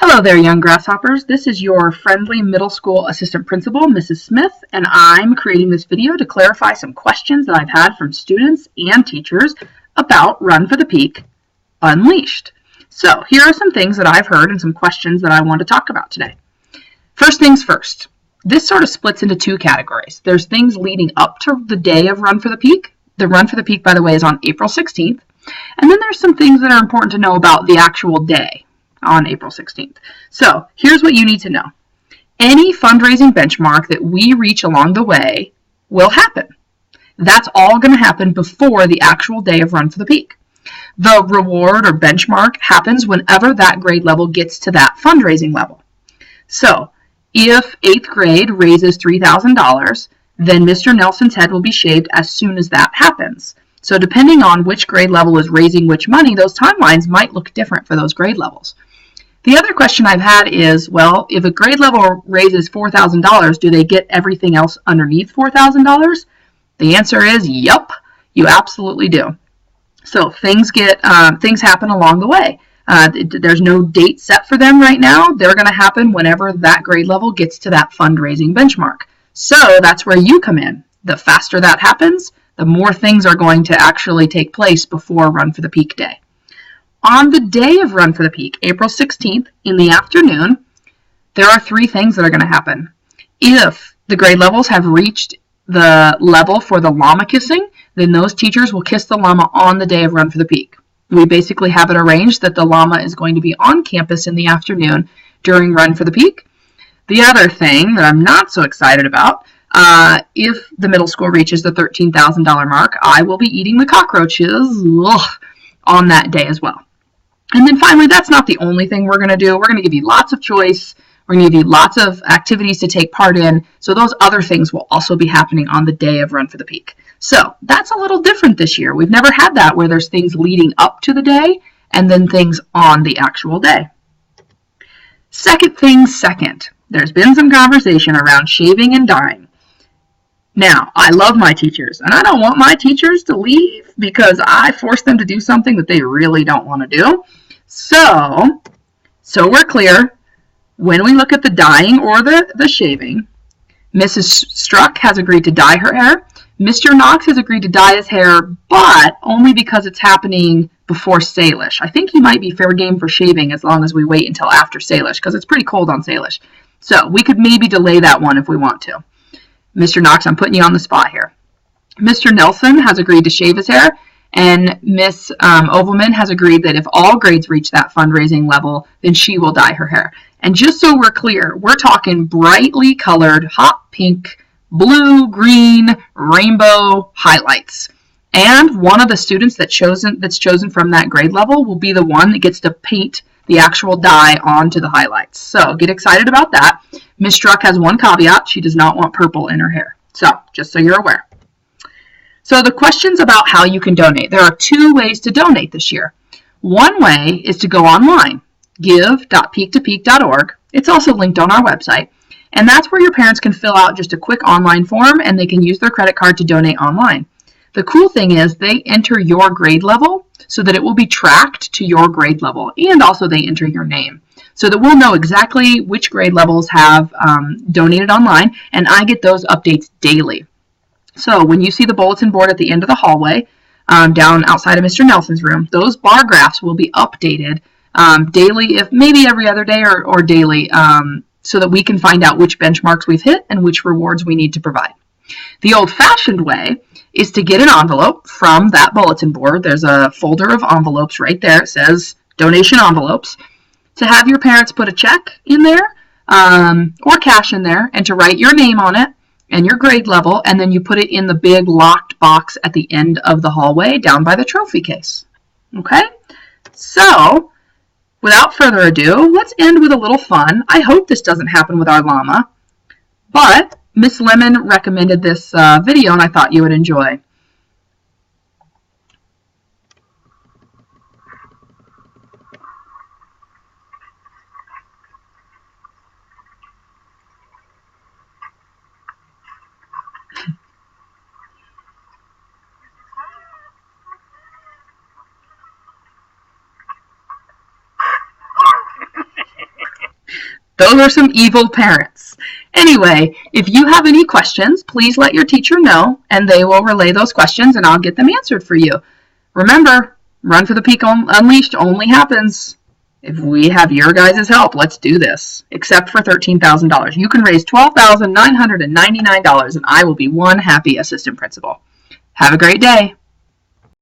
Hello there, young grasshoppers. This is your friendly middle school assistant principal, Mrs. Smith, and I'm creating this video to clarify some questions that I've had from students and teachers about Run for the Peak Unleashed. So here are some things that I've heard and some questions that I want to talk about today. First things first, this sort of splits into two categories. There's things leading up to the day of Run for the Peak. The Run for the Peak, by the way, is on April 16th. And then there's some things that are important to know about the actual day on April 16th. So here's what you need to know. Any fundraising benchmark that we reach along the way will happen. That's all going to happen before the actual day of Run for the Peak. The reward or benchmark happens whenever that grade level gets to that fundraising level. So if 8th grade raises $3,000, then Mr. Nelson's head will be shaved as soon as that happens. So depending on which grade level is raising which money, those timelines might look different for those grade levels. The other question I've had is, well, if a grade level raises $4,000, do they get everything else underneath $4,000? The answer is, yup, you absolutely do. So things happen along the way. There's no date set for them right now. They're going to happen whenever that grade level gets to that fundraising benchmark. So that's where you come in. The faster that happens, the more things are going to actually take place before Run for the Peak Day. On the day of Run for the Peak, April 16th, in the afternoon, there are three things that are going to happen. If the grade levels have reached the level for the llama kissing, then those teachers will kiss the llama on the day of Run for the Peak. We basically have it arranged that the llama is going to be on campus in the afternoon during Run for the Peak. The other thing that I'm not so excited about, if the middle school reaches the $13,000 mark, I will be eating the cockroaches on that day as well. And then finally, that's not the only thing we're going to do. We're going to give you lots of choice. We're going to give you lots of activities to take part in. So those other things will also be happening on the day of Run for the Peak. So that's a little different this year. We've never had that where there's things leading up to the day and then things on the actual day. Second things second. There's been some conversation around shaving and dyeing. Now, I love my teachers, and I don't want my teachers to leave because I force them to do something that they really don't want to do. So we're clear. When we look at the dyeing or the shaving, Mrs. Struck has agreed to dye her hair. Mr. Knox has agreed to dye his hair, but only because it's happening before Salish. I think he might be fair game for shaving as long as we wait until after Salish because it's pretty cold on Salish. So we could maybe delay that one if we want to. Mr. Knox, I'm putting you on the spot here. Mr. Nelson has agreed to shave his hair, and Miss Ovalman has agreed that if all grades reach that fundraising level, then she will dye her hair. And just so we're clear, we're talking brightly colored, hot pink, blue, green, rainbow highlights. And one of the students that's chosen from that grade level will be the one that gets to paint the actual dye onto the highlights. So get excited about that. Miss Struck has one caveat. She does not want purple in her hair. So just so you're aware. So the questions about how you can donate. There are two ways to donate this year. One way is to go online, give.peaktopeak.org. It's also linked on our website. And that's where your parents can fill out just a quick online form and they can use their credit card to donate online. The cool thing is they enter your grade level so that it will be tracked to your grade level, and also they enter your name so that we'll know exactly which grade levels have donated online, and I get those updates daily. So when you see the bulletin board at the end of the hallway down outside of Mr. Nelson's room, those bar graphs will be updated daily, if maybe every other day or daily, so that we can find out which benchmarks we've hit and which rewards we need to provide. The old-fashioned way is to get an envelope from that bulletin board. There's a folder of envelopes right there. It says donation envelopes. To have your parents put a check in there or cash in there and to write your name on it and your grade level, and then you put it in the big locked box at the end of the hallway down by the trophy case. Okay? So without further ado, let's end with a little fun. I hope this doesn't happen with our llama, but Miss Lemon recommended this video and I thought you would enjoy. Those are some evil parents. Anyway, if you have any questions, please let your teacher know, and they will relay those questions, and I'll get them answered for you. Remember, Run for the Peak Unleashed only happens if we have your guys' help. Let's do this. Except for $13,000. You can raise $12,999, and I will be one happy assistant principal. Have a great day.